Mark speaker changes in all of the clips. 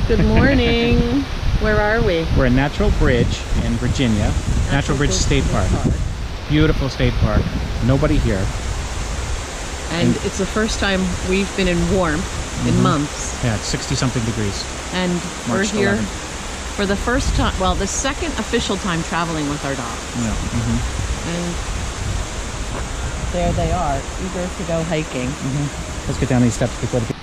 Speaker 1: Good morning. Where are we?
Speaker 2: We're in Natural Bridge in Virginia. Natural Bridge State Park. Beautiful state park. Nobody here.
Speaker 1: And it's the first time we've been in warmth in months.
Speaker 2: Yeah, it's 60-something degrees.
Speaker 1: And
Speaker 2: March
Speaker 1: we're here
Speaker 2: 11th.
Speaker 1: for the first time, well, the second official time traveling with our dog.
Speaker 2: Yeah.
Speaker 1: And there they are, eager to go hiking.
Speaker 2: Let's get down these steps before the...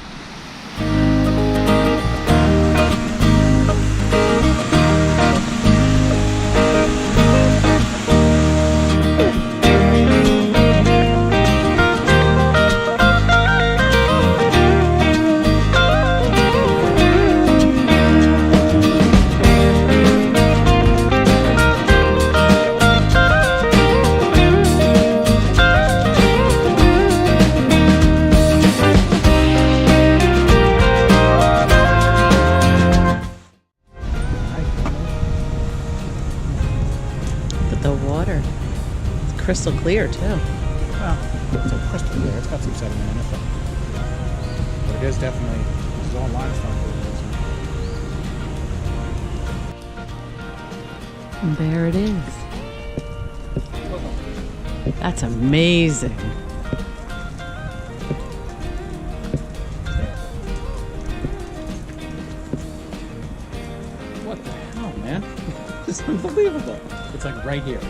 Speaker 1: The water, it's crystal clear too.
Speaker 2: Well, it's a crystal clear. It's got some sediment in it, but it is definitely, this is all limestone.
Speaker 1: And there it is. That's amazing.
Speaker 2: What the hell, man? It's unbelievable. It's like right here.